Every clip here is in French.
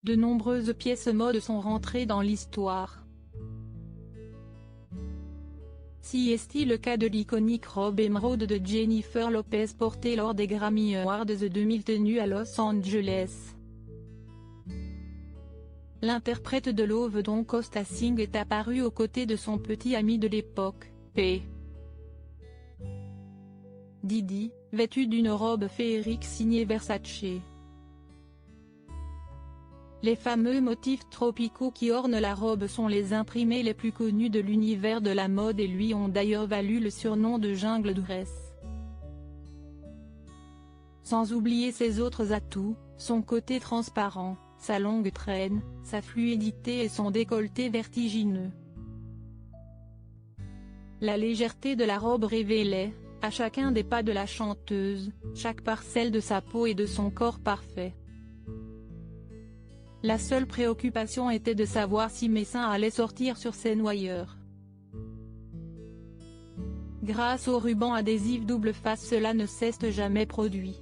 De nombreuses pièces mode sont rentrées dans l'histoire. Si est-il le cas de l'iconique robe émeraude de Jennifer Lopez portée lors des Grammy Awards 2000 tenus à Los Angeles. L'interprète de Love Don't Cost Singh est apparue aux côtés de son petit ami de l'époque, P. Diddy, vêtu d'une robe féerique signée Versace. Les fameux motifs tropicaux qui ornent la robe sont les imprimés les plus connus de l'univers de la mode et lui ont d'ailleurs valu le surnom de Jungle Dress. Sans oublier ses autres atouts, son côté transparent, sa longue traîne, sa fluidité et son décolleté vertigineux. La légèreté de la robe révélait, à chacun des pas de la chanteuse, chaque parcelle de sa peau et de son corps parfait. La seule préoccupation était de savoir si mes seins allaient sortir sur scène ou ailleurs. Grâce au ruban adhésif double face, cela ne s'est jamais produit.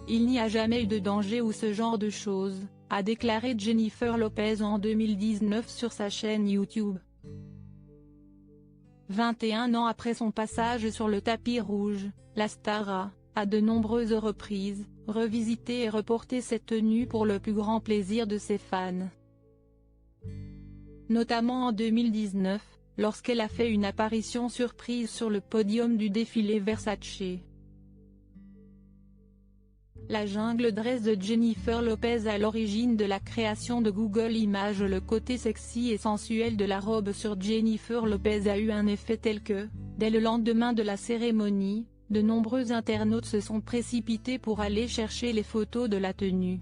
Il n'y a jamais eu de danger ou ce genre de choses, a déclaré Jennifer Lopez en 2019 sur sa chaîne YouTube. 21 ans après son passage sur le tapis rouge, la star a, à de nombreuses reprises, revisité et reporté cette tenue pour le plus grand plaisir de ses fans. Notamment en 2019, lorsqu'elle a fait une apparition surprise sur le podium du défilé Versace. La jungle dress de Jennifer Lopez à l'origine de la création de Google Images. Le côté sexy et sensuel de la robe sur Jennifer Lopez a eu un effet tel que, dès le lendemain de la cérémonie, de nombreux internautes se sont précipités pour aller chercher les photos de la tenue.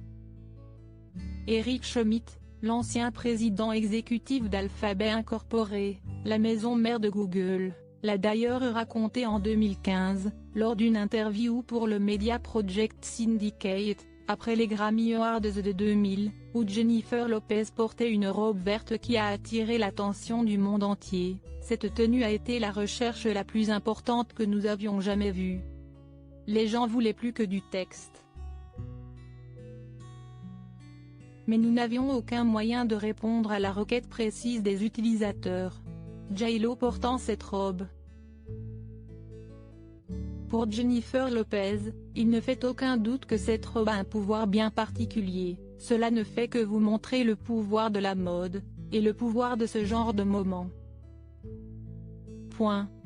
Eric Schmidt, l'ancien président exécutif d'Alphabet Incorporé, la maison mère de Google, l'a d'ailleurs raconté en 2015, lors d'une interview pour le Media Project Syndicate, après les Grammy Awards de 2000, où Jennifer Lopez portait une robe verte qui a attiré l'attention du monde entier. Cette tenue a été la recherche la plus importante que nous avions jamais vue. Les gens voulaient plus que du texte. Mais nous n'avions aucun moyen de répondre à la requête précise des utilisateurs. J-Lo portant cette robe. Pour Jennifer Lopez, il ne fait aucun doute que cette robe a un pouvoir bien particulier, cela ne fait que vous montrer le pouvoir de la mode, et le pouvoir de ce genre de moment.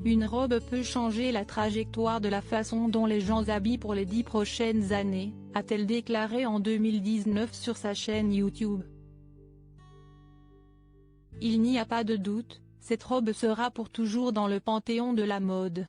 Une robe peut changer la trajectoire de la façon dont les gens s'habillent pour les 10 prochaines années, a-t-elle déclaré en 2019 sur sa chaîne YouTube. Il n'y a pas de doute, cette robe sera pour toujours dans le panthéon de la mode.